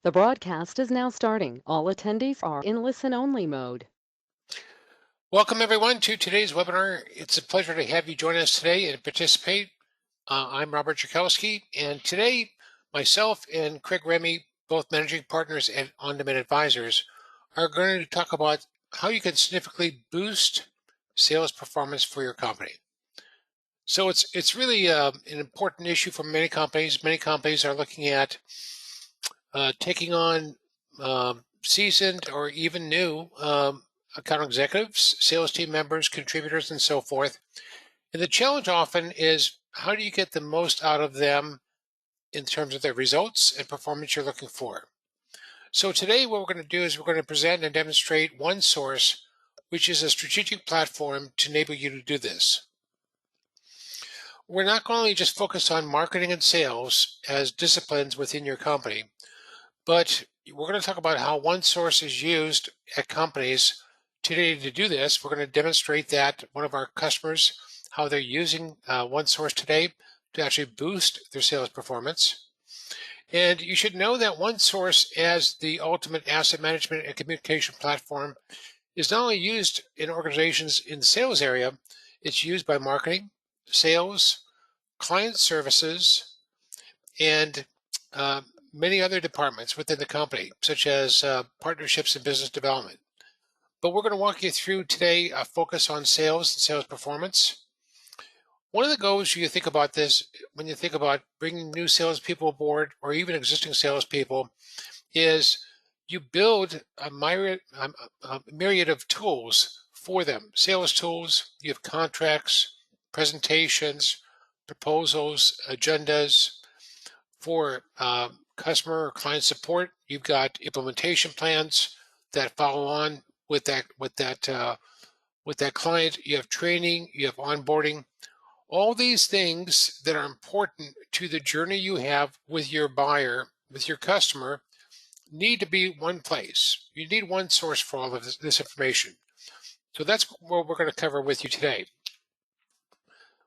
The broadcast is now starting. All attendees are in listen-only mode. Welcome, everyone, to today's webinar. It's a pleasure to have you join us today and participate. I'm Robert Jakowski, and today myself and Craig Remy, both managing partners at On Demand Advisors, are going to talk about how you can significantly boost sales performance for your company. So it's really an important issue for many companies. Many companies are looking at taking on seasoned or even new account executives, sales team members, contributors, and so forth. And the challenge often is how do you get the most out of them in terms of their results and performance you're looking for. So today what we're going to do is we're going to present and demonstrate OneSource, which is a strategic platform to enable you to do this. We're not only just focused on marketing and sales as disciplines within your company, but we're going to talk about how OneSource is used at companies today to do this. We're going to demonstrate that one of our customers, how they're using OneSource today to actually boost their sales performance. And you should know that OneSource, as the ultimate asset management and communication platform, is not only used in organizations in the sales area, it's used by marketing, sales, client services, and many other departments within the company, such as partnerships and business development. But we're going to walk you through today a focus on sales and sales performance. One of the goals you think about this when you think about bringing new salespeople aboard or even existing salespeople is you build a myriad of tools for them. Sales tools, you have contracts, presentations, proposals, agendas. For customer or client support, you've got implementation plans that follow on with that client. You have training, you have onboarding. All these things that are important to the journey you have with your buyer, with your customer, need to be one place. You need one source for all of this information. So that's what we're going to cover with you today.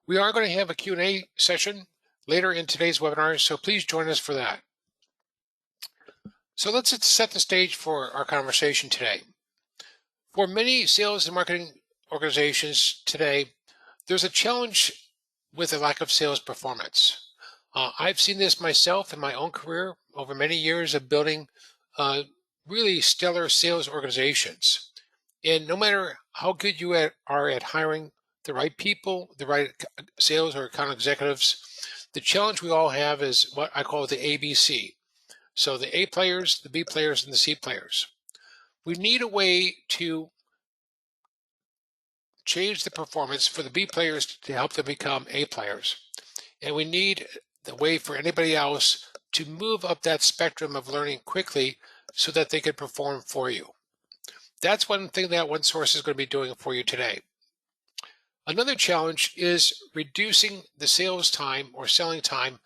We are going to have a Q&A session later in today's webinar, so please join us for that. So let's set the stage for our conversation today. For many sales and marketing organizations today, there's a challenge with a lack of sales performance. I've seen this myself in my own career over many years of building really stellar sales organizations. And no matter how good you are at hiring the right people, the right sales or account executives, the challenge we all have is what I call the ABC. So the A players, the B players, and the C players. We need a way to change the performance for the B players to help them become A players. And we need the way for anybody else to move up that spectrum of learning quickly so that they can perform for you. That's one thing that OneSource is going to be doing for you today. Another challenge is reducing the sales time or selling time.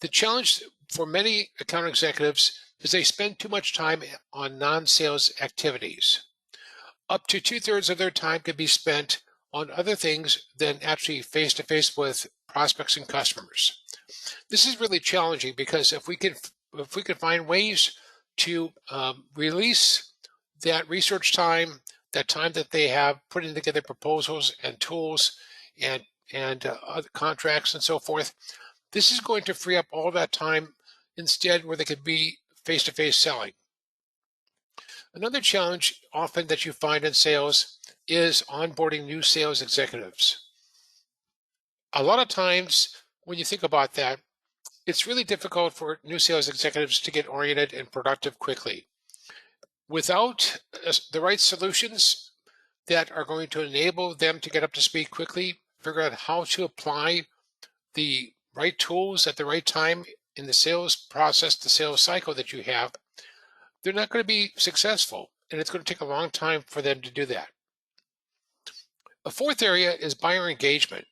The challenge for many account executives is they spend too much time on non-sales activities. Up to 2/3 of their time could be spent on other things than actually face-to-face with prospects and customers. This is really challenging because if we could find ways to release that research time, that time that they have putting together proposals and tools and other contracts and so forth, this is going to free up all that time instead where they could be face-to-face selling. Another challenge often that you find in sales is onboarding new sales executives. A lot of times when you think about that, it's really difficult for new sales executives to get oriented and productive quickly. Without the right solutions that are going to enable them to get up to speed quickly, figure out how to apply the right tools at the right time in the sales process, the sales cycle that you have, they're not going to be successful, and it's going to take a long time for them to do that. A fourth area is buyer engagement.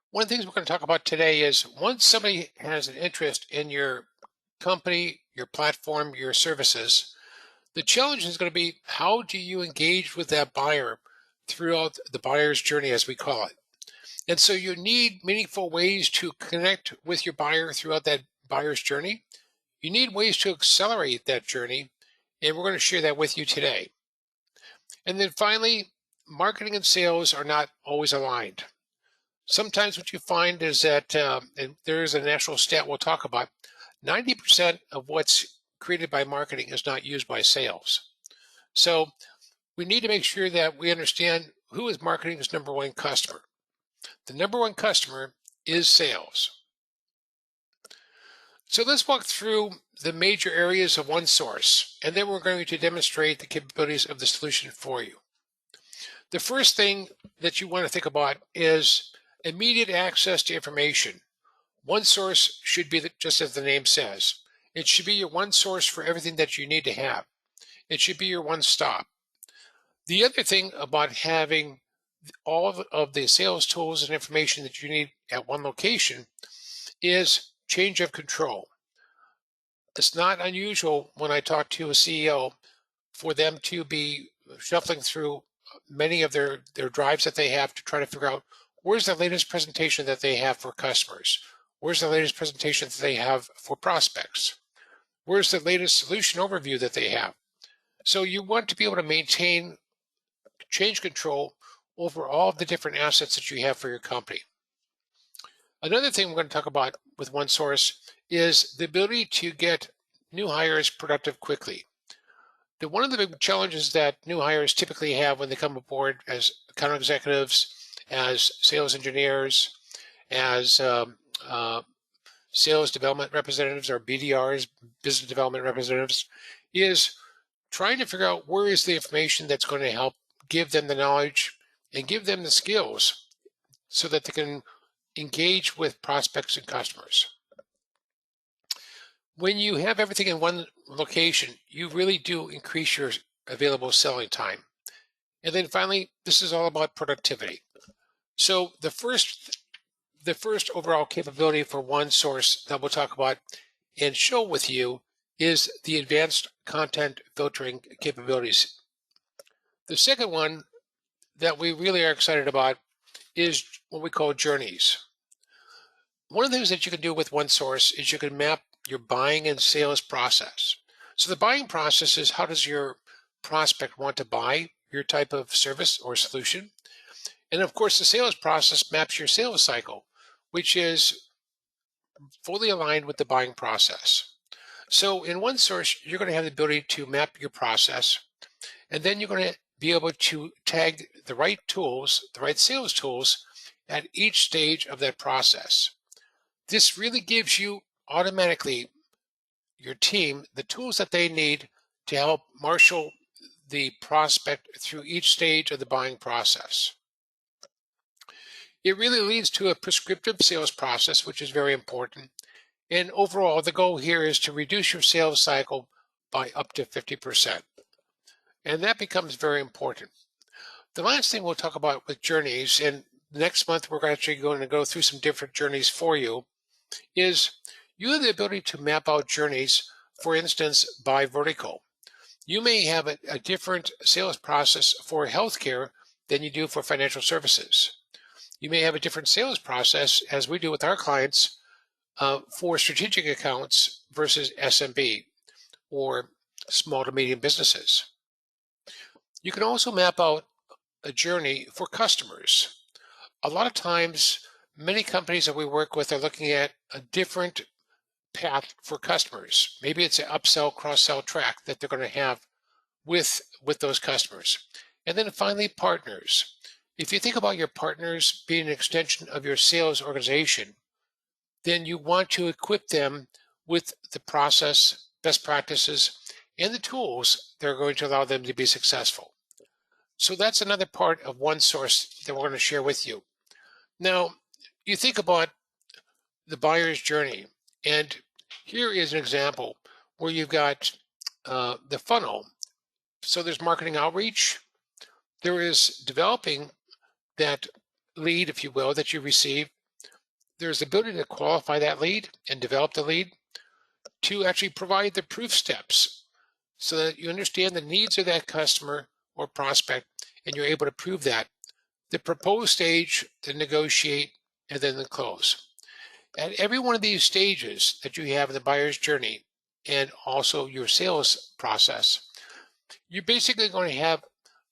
One of the things we're going to talk about today is once somebody has an interest in your company, your platform, your services, the challenge is going to be how do you engage with that buyer throughout the buyer's journey, as we call it. And so you need meaningful ways to connect with your buyer throughout that buyer's journey. You need ways to accelerate that journey, and we're going to share that with you today. And then finally, marketing and sales are not always aligned. Sometimes what you find is that, and there is a national stat we'll talk about, 90% of what's created by marketing is not used by sales. So we need to make sure that we understand who is marketing's number one customer. The number one customer is sales. So let's walk through the major areas of OneSource, and then we're going to demonstrate the capabilities of the solution for you. The first thing that you want to think about is immediate access to information. OneSource should be just as the name says. It should be your one source for everything that you need to have. It should be your one stop. The other thing about having all of the sales tools and information that you need at one location is change of control. It's not unusual when I talk to a CEO for them to be shuffling through many of their drives that they have to try to figure out where's the latest presentation that they have for customers, where's the latest presentation that they have for prospects, where's the latest solution overview that they have. So you want to be able to maintain change control over all of the different assets that you have for your company. Another thing we're going to talk about with OneSource is the ability to get new hires productive quickly. One of the big challenges that new hires typically have when they come aboard as account executives, as sales engineers, as sales development representatives or BDRs, business development representatives, is trying to figure out where is the information that's going to help give them the knowledge and give them the skills so that they can engage with prospects and customers. When you have everything in one location, you really do increase your available selling time. And then finally, this is all about productivity. So the first overall capability for OneSource that we'll talk about and show with you is the advanced content filtering capabilities. The second one that we really are excited about is what we call journeys. One of the things that you can do with OneSource is you can map your buying and sales process. So the buying process is how does your prospect want to buy your type of service or solution? And of course, the sales process maps your sales cycle, which is fully aligned with the buying process. So in OneSource, you're going to have the ability to map your process, and then you're going to be able to tag the right tools, the right sales tools at each stage of that process. This really gives you automatically, your team, the tools that they need to help marshal the prospect through each stage of the buying process. It really leads to a prescriptive sales process, which is very important. And overall, the goal here is to reduce your sales cycle by up to 50%. And that becomes very important. The last thing we'll talk about with journeys, and next month we're actually going to go through some different journeys for you, is you have the ability to map out journeys, for instance, by vertical. You may have a different sales process for healthcare than you do for financial services. You may have a different sales process, as we do with our clients, for strategic accounts versus SMB or small to medium businesses. You can also map out a journey for customers. A lot of times, many companies that we work with are looking at a different path for customers. Maybe it's an upsell, cross-sell track that they're going to have with those customers. And then finally, partners. If you think about your partners being an extension of your sales organization, then you want to equip them with the process, best practices, and the tools that are going to allow them to be successful. So that's another part of OneSource that we're going to share with you. Now, you think about the buyer's journey, and here is an example where you've got the funnel. So there's marketing outreach. There is developing that lead, if you will, that you receive. There's the ability to qualify that lead and develop the lead, to actually provide the proof steps so that you understand the needs of that customer or prospect and you're able to prove that. The propose stage, the negotiate, and then the close. At every one of these stages that you have in the buyer's journey, and also your sales process. You're basically going to have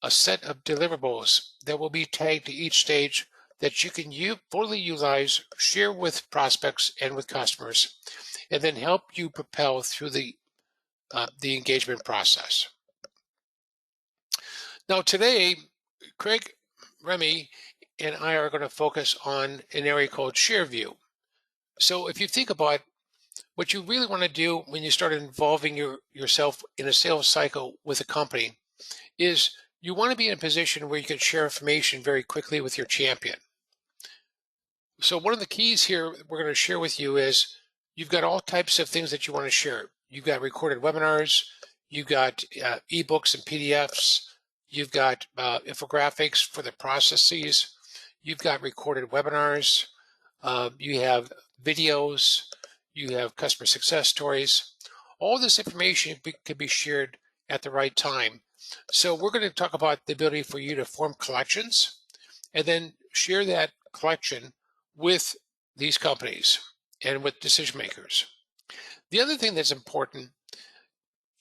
a set of deliverables that will be tagged to each stage that you can fully utilize, share with prospects and with customers, and then help you propel through the engagement process. Now, today, Craig, Remy, and I are going to focus on an area called share view. So, if you think about what you really want to do when you start involving yourself in a sales cycle with a company, is you want to be in a position where you can share information very quickly with your champion. So one of the keys here we're going to share with you is you've got all types of things that you want to share. You've got recorded webinars, you've got ebooks and PDFs, you've got infographics for the processes, you've got recorded webinars, you have videos, you have customer success stories. All this information can be shared at the right time. So we're going to talk about the ability for you to form collections and then share that collection with these companies and with decision makers. The other thing that's important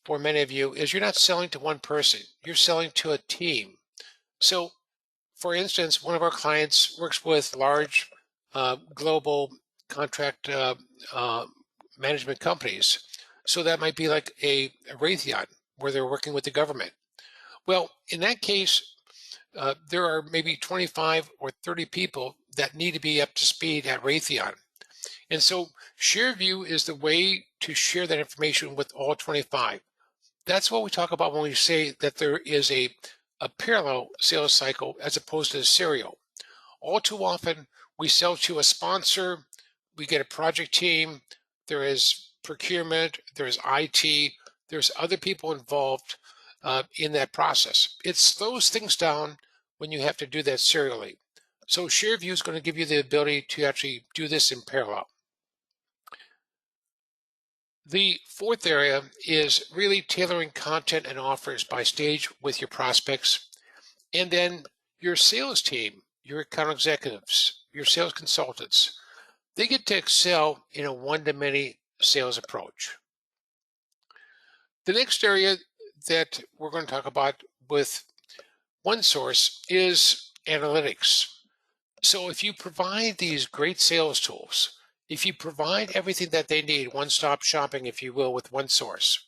for many of you is you're not selling to one person, you're selling to a team. So, for instance, one of our clients works with large global contract management companies. So that might be like a Raytheon, where they're working with the government. Well, in that case, there are maybe 25 or 30 people that need to be up to speed at Raytheon. And so ShareView is the way to share that information with all 25. That's what we talk about when we say that there is a parallel sales cycle as opposed to a serial. All too often, we sell to a sponsor, we get a project team, there is procurement, there's IT, there's other people involved in that process. It slows things down when you have to do that serially. So ShareView is going to give you the ability to actually do this in parallel. The fourth area is really tailoring content and offers by stage with your prospects. And then your sales team, your account executives, your sales consultants, they get to excel in a one-to-many sales approach. The next area that we're going to talk about with OneSource is analytics. So if you provide these great sales tools, if you provide everything that they need, one-stop shopping, if you will, with OneSource,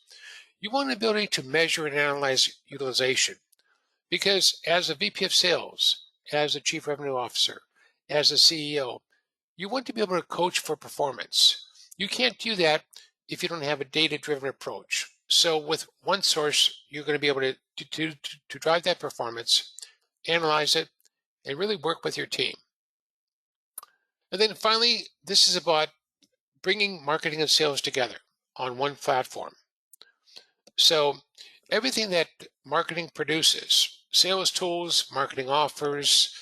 you want the ability to measure and analyze utilization. Because as a VP of sales, as a chief revenue officer, as a CEO, you want to be able to coach for performance. You can't do that if you don't have a data-driven approach. So with OneSource, you're going to be able to drive that performance, analyze it, and really work with your team. And then finally, this is about bringing marketing and sales together on one platform. So everything that marketing produces, sales tools, marketing offers,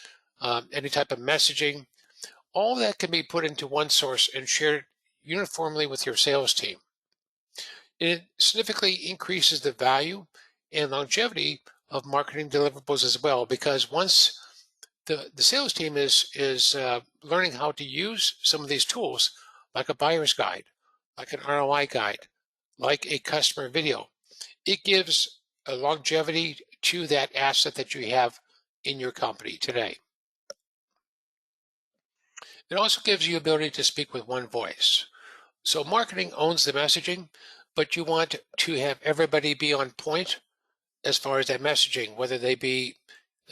any type of messaging, all that can be put into OneSource and shared uniformly with your sales team. It significantly increases the value and longevity of marketing deliverables as well, because once the sales team is learning how to use some of these tools, like a buyer's guide, like an ROI guide, like a customer video, it gives a longevity to that asset that you have in your company today. It also gives you ability to speak with one voice. So marketing owns the messaging, but you want to have everybody be on point as far as that messaging, whether they be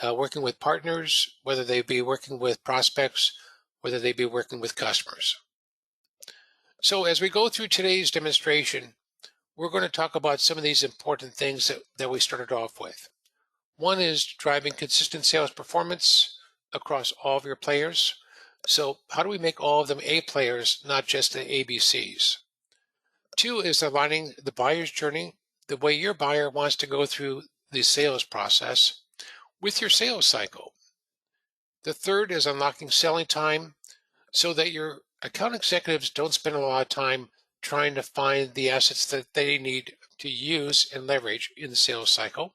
working with partners, whether they be working with prospects, whether they be working with customers. So as we go through today's demonstration, we're going to talk about some of these important things that we started off with. One is driving consistent sales performance across all of your players. So how do we make all of them A players, not just the ABCs? Two is aligning the buyer's journey, the way your buyer wants to go through the sales process, with your sales cycle. The third is unlocking selling time so that your account executives don't spend a lot of time trying to find the assets that they need to use and leverage in the sales cycle.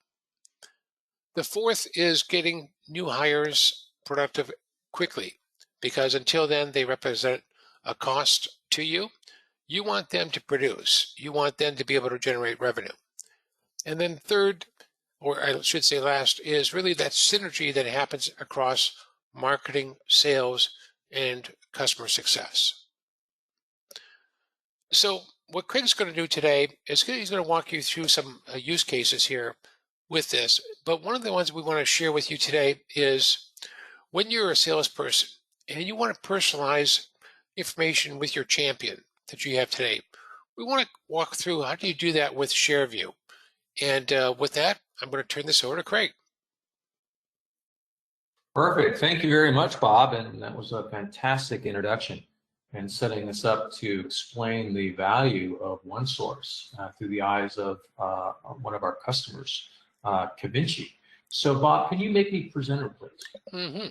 The fourth is getting new hires productive quickly, because until then they represent a cost to you. You want them to produce. You want them to be able to generate revenue. And then third, or I should say last, is really that synergy that happens across marketing, sales, and customer success. So what Craig's going to do today is he's going to walk you through some use cases here with this. But one of the ones we want to share with you today is when you're a salesperson and you want to personalize information with your champion that you have today. We want to walk through how do you do that with ShareView. And with that, I'm going to turn this over to Craig. Perfect. Thank you very much, Bob. And that was a fantastic introduction and setting us up to explain the value of OneSource through the eyes of one of our customers, Cavinci. So, Bob, can you make me presenter, please? Mm-hmm.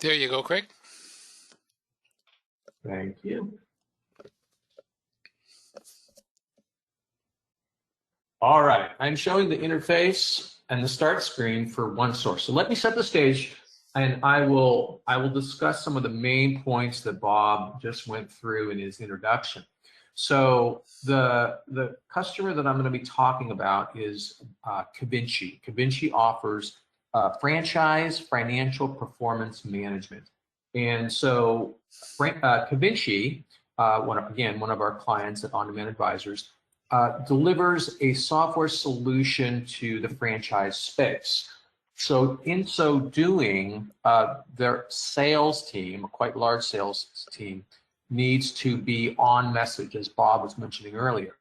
There you go, Craig. Thank you. All right, I'm showing the interface and the start screen for OneSource. So let me set the stage, and I will discuss some of the main points that Bob just went through in his introduction. So the customer that I'm going to be talking about is Cavinci. Cavinci offers franchise financial performance management. And so Cavinci, one of our clients at On Demand Advisors, delivers a software solution to the franchise space. So in so doing, their sales team, a quite large sales team, needs to be on message, as Bob was mentioning earlier.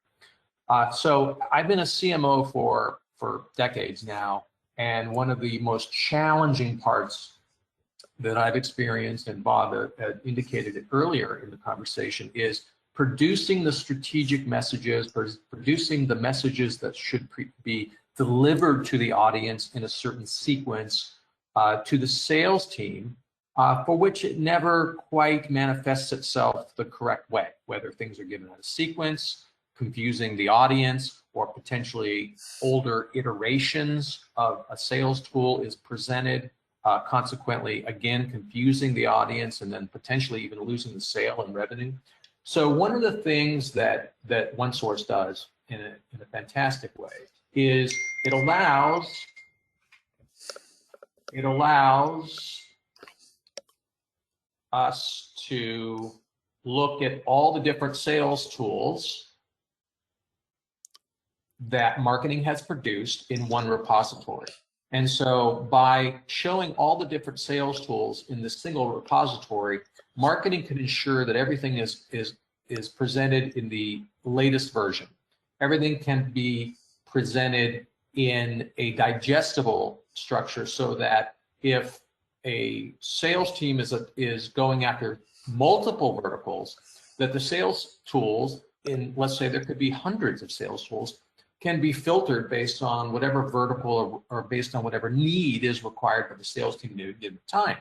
So I've been a CMO for decades now, and one of the most challenging parts that I've experienced, and Bob had indicated it earlier in the conversation, is producing the strategic messages, producing the messages that should be delivered to the audience in a certain sequence to the sales team, for which it never quite manifests itself the correct way, whether things are given out of sequence, confusing the audience, or potentially older iterations of a sales tool is presented, consequently, again, confusing the audience and then potentially even losing the sale and revenue. So one of the things that OneSource does in a fantastic way is it allows us to look at all the different sales tools that marketing has produced in one repository. And so by showing all the different sales tools in this single repository, marketing can ensure that everything is presented in the latest version. Everything can be presented in a digestible structure so that if a sales team is going after multiple verticals, that the sales tools, let's say there could be hundreds of sales tools, can be filtered based on whatever vertical or based on whatever need is required by the sales team at a given time.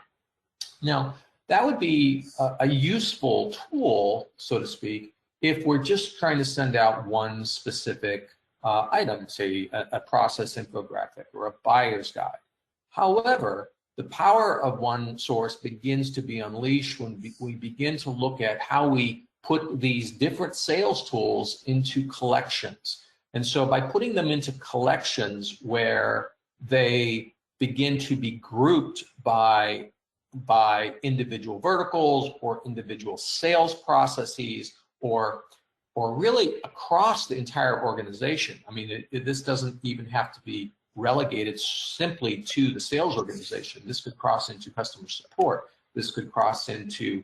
Now, that would be a useful tool, so to speak, if we're just trying to send out one specific item, say a process infographic or a buyer's guide. However, the power of OneSource begins to be unleashed when we begin to look at how we put these different sales tools into collections. And so by putting them into collections where they begin to be grouped by individual verticals or individual sales processes or really across the entire organization. I mean, this doesn't even have to be relegated simply to the sales organization. This could cross into customer support. This could cross into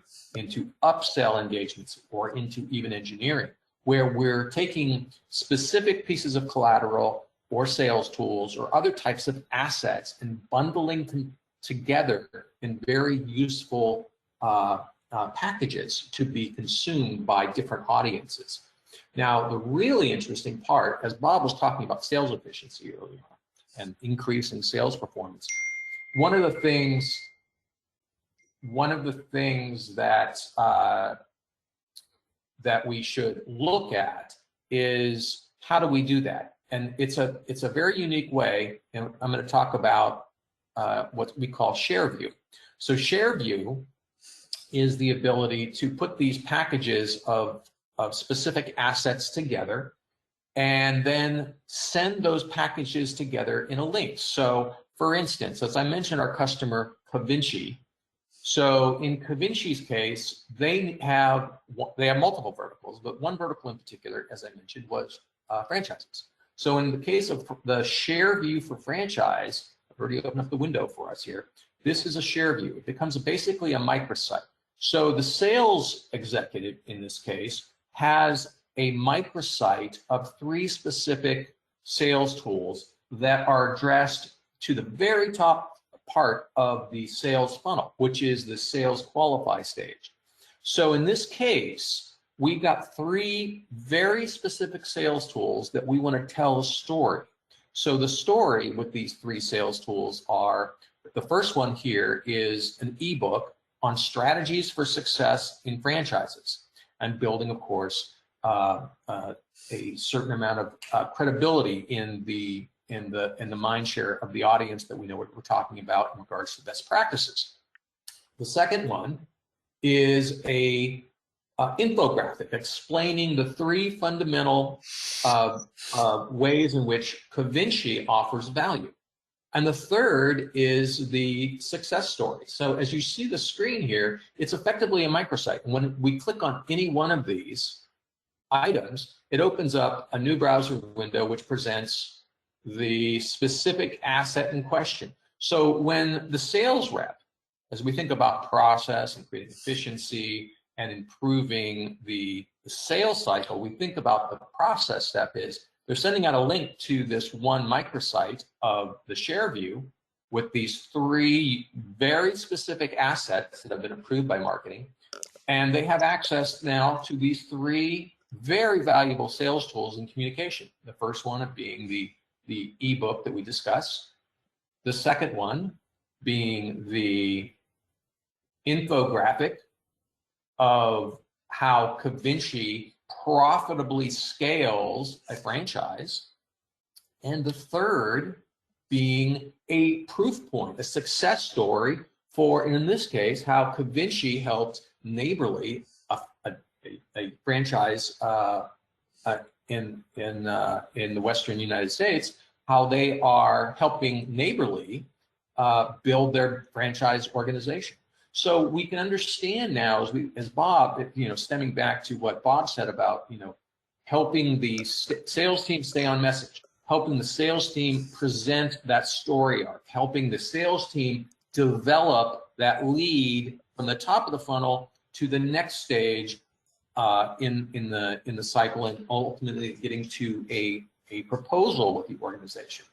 upsell engagements or into even engineering, where we're taking specific pieces of collateral or sales tools or other types of assets and bundling them together in very useful packages to be consumed by different audiences. Now, the really interesting part, as Bob was talking about sales efficiency earlier and increasing sales performance, one of the things one of the things that that we should look at is how do we do that? And it's a very unique way, and I'm going to talk about what we call share view. So share view is the ability to put these packages of specific assets together and then send those packages together in a link. So for instance, as I mentioned, our customer Covinci. So in Covinci's case, they have multiple verticals, but one vertical in particular, as I mentioned, was franchises. So in the case of the share view for franchise, I've already opened up the window for us here. This is a share view. It becomes basically a microsite. So the sales executive in this case has a microsite of 3 specific sales tools that are addressed to the very top part of the sales funnel, which is the sales qualify stage. So in this case, we've got 3 very specific sales tools that we want to tell a story. So the story with these 3 sales tools are, the first one here is an ebook on strategies for success in franchises and building, of course, a certain amount of credibility in the mind share of the audience that we know what we're talking about in regards to best practices. The second one is a infographic explaining the 3 fundamental ways in which Covinci offers value. And the third is the success story. So as you see the screen here, it's effectively a microsite. And when we click on any one of these items, it opens up a new browser window which presents the specific asset in question. So when the sales rep, as we think about process and creating efficiency and improving the sales cycle, we think about the process step is they're sending out a link to this one microsite of the share view with these 3 very specific assets that have been approved by marketing. And they have access now to these 3 very valuable sales tools in communication. The first one being the ebook that we discussed. The second one being the infographic of how Covinci profitably scales a franchise. And the third being a proof point, a success story for, in this case, how Covinci helped Neighborly, a franchise in the Western United States, how they are helping Neighborly build their franchise organization. So we can understand now, as Bob, stemming back to what Bob said about, helping the sales team stay on message, helping the sales team present that story arc, helping the sales team develop that lead from the top of the funnel to the next stage in the cycle, and ultimately getting to a proposal with the organization.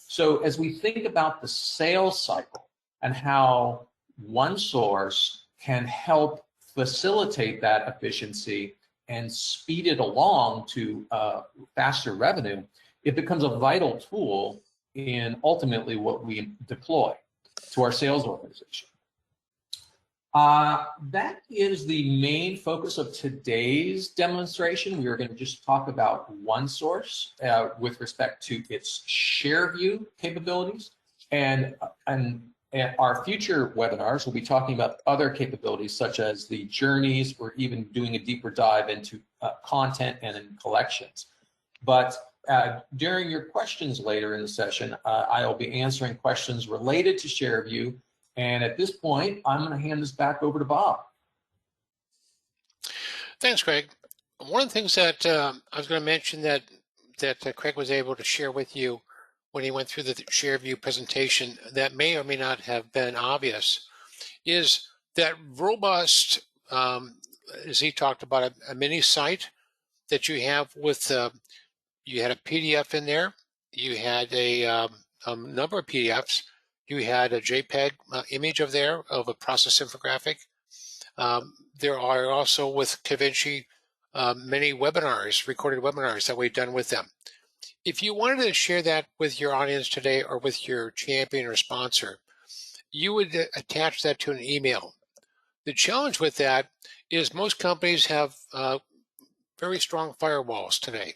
So as we think about the sales cycle and how OneSource can help facilitate that efficiency and speed it along to faster revenue, it becomes a vital tool in ultimately what we deploy to our sales organization. That is the main focus of today's demonstration. We are going to just talk about OneSource with respect to its share view capabilities, and our future webinars will be talking about other capabilities such as the journeys, or even doing a deeper dive into content and in collections. But during your questions later in the session, I'll be answering questions related to share view. And at this point, I'm going to hand this back over to Bob. Thanks, Craig. One of the things that I was going to mention that Craig was able to share with you when he went through the share view presentation that may or may not have been obvious is that robust, as he talked about, a mini site that you have with, you had a PDF in there, you had a number of PDFs, you had a JPEG image of a process infographic. There are also with Covinci many webinars, recorded webinars that we've done with them. If you wanted to share that with your audience today or with your champion or sponsor, you would attach that to an email. The challenge with that is most companies have very strong firewalls today.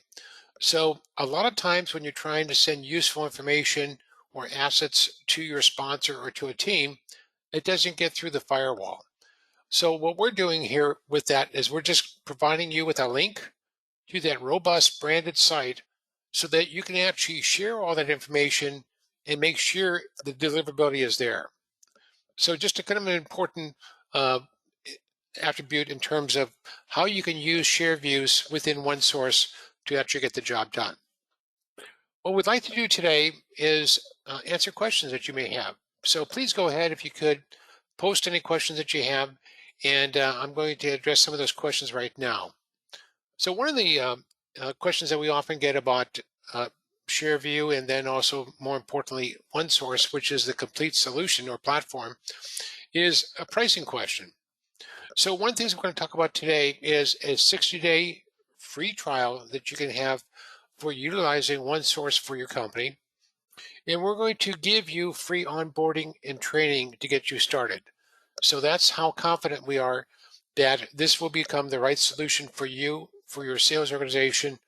So a lot of times when you're trying to send useful information or assets to your sponsor or to a team, it doesn't get through the firewall. So what we're doing here with that is we're just providing you with a link to that robust branded site so that you can actually share all that information and make sure the deliverability is there. So just a kind of an important uh, attribute in terms of how you can use share views within OneSource to actually get the job done. What we'd like to do today is answer questions that you may have. So please go ahead if you could post any questions that you have, and I'm going to address some of those questions right now. So one of the questions that we often get about ShareView, and then also more importantly OneSource, which is the complete solution or platform, is a pricing question. So one of the things we're going to talk about today is a 60-day free trial that you can have for utilizing OneSource for your company. And we're going to give you free onboarding and training to get you started. So that's how confident we are that this will become the right solution for you, for your sales organization,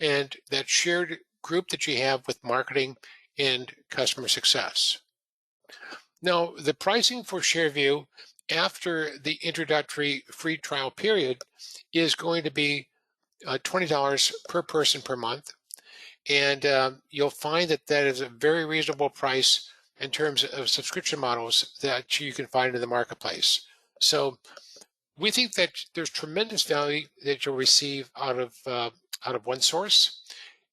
and that shared group that you have with marketing and customer success. Now, the pricing for ShareView after the introductory free trial period is going to be $20 per person per month. And you'll find that that is a very reasonable price in terms of subscription models that you can find in the marketplace. So we think that there's tremendous value that you'll receive out of OneSource.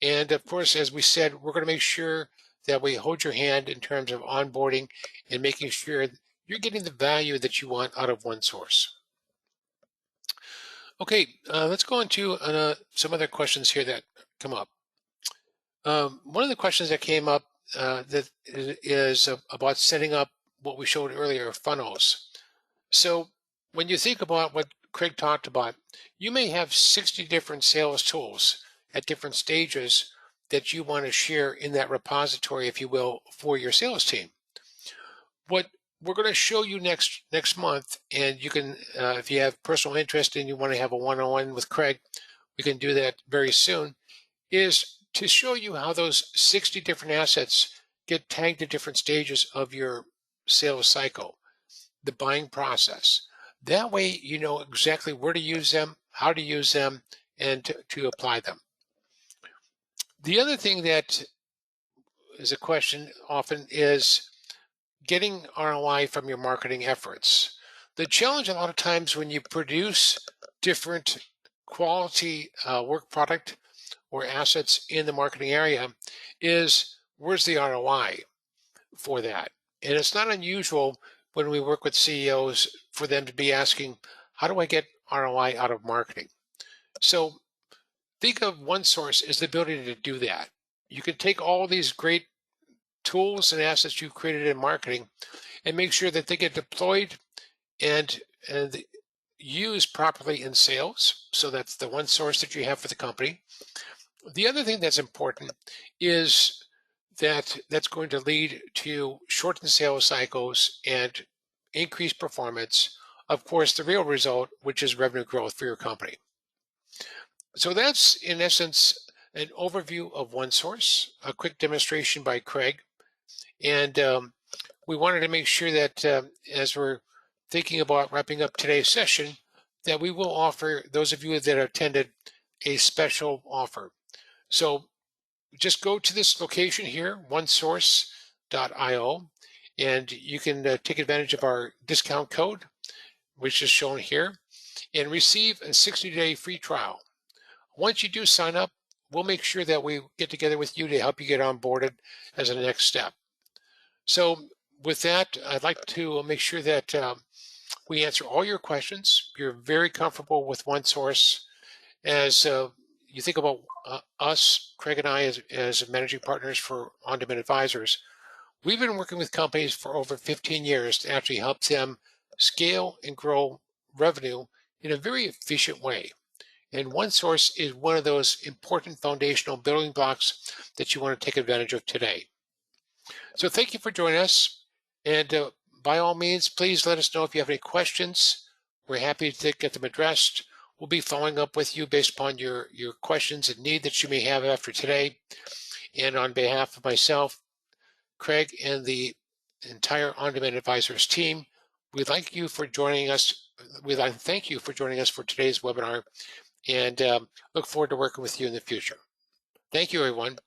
And of course, as we said, we're going to make sure that we hold your hand in terms of onboarding and making sure you're getting the value that you want out of OneSource. Okay, let's go into some other questions here that come up. One of the questions that came up that is about setting up what we showed earlier, funnels. So when you think about what Craig talked about, you may have 60 different sales tools at different stages that you want to share in that repository, if you will, for your sales team. What we're going to show you next month, and you can, if you have personal interest and you want to have a one-on-one with Craig, we can do that very soon, is to show you how those 60 different assets get tagged at different stages of your sales cycle, the buying process. That way you know exactly where to use them, how to use them, and to apply them. The other thing that is a question often is getting ROI from your marketing efforts. The challenge a lot of times when you produce different quality work product or assets in the marketing area is where's the ROI for that? And it's not unusual when we work with CEOs for them to be asking, how do I get ROI out of marketing? So think of OneSource as the ability to do that. You can take all these great tools and assets you've created in marketing and make sure that they get deployed and used properly in sales. So that's the OneSource that you have for the company. The other thing that's important is that that's going to lead to shortened sales cycles and increased performance. Of course, the real result, which is revenue growth for your company. So that's, in essence, an overview of OneSource, a quick demonstration by Craig. And we wanted to make sure that as we're thinking about wrapping up today's session, that we will offer those of you that attended a special offer. So just go to this location here, onesource.io, and you can take advantage of our discount code, which is shown here, and receive a 60-day free trial. Once you do sign up, we'll make sure that we get together with you to help you get onboarded as a next step. So with that, I'd like to make sure that we answer all your questions. You're very comfortable with OneSource. As you think about us, Craig and I, as managing partners for On-Demand Advisors, we've been working with companies for over 15 years to actually help them scale and grow revenue in a very efficient way. And OneSource is one of those important foundational building blocks that you want to take advantage of today. So thank you for joining us. And by all means, please let us know if you have any questions. We're happy to get them addressed. We'll be following up with you based upon your questions and need that you may have after today. And on behalf of myself, Craig, and the entire On-Demand Advisors team, we'd like you for joining us. We'd like to thank you for joining us for today's webinar, and look forward to working with you in the future. Thank you, everyone.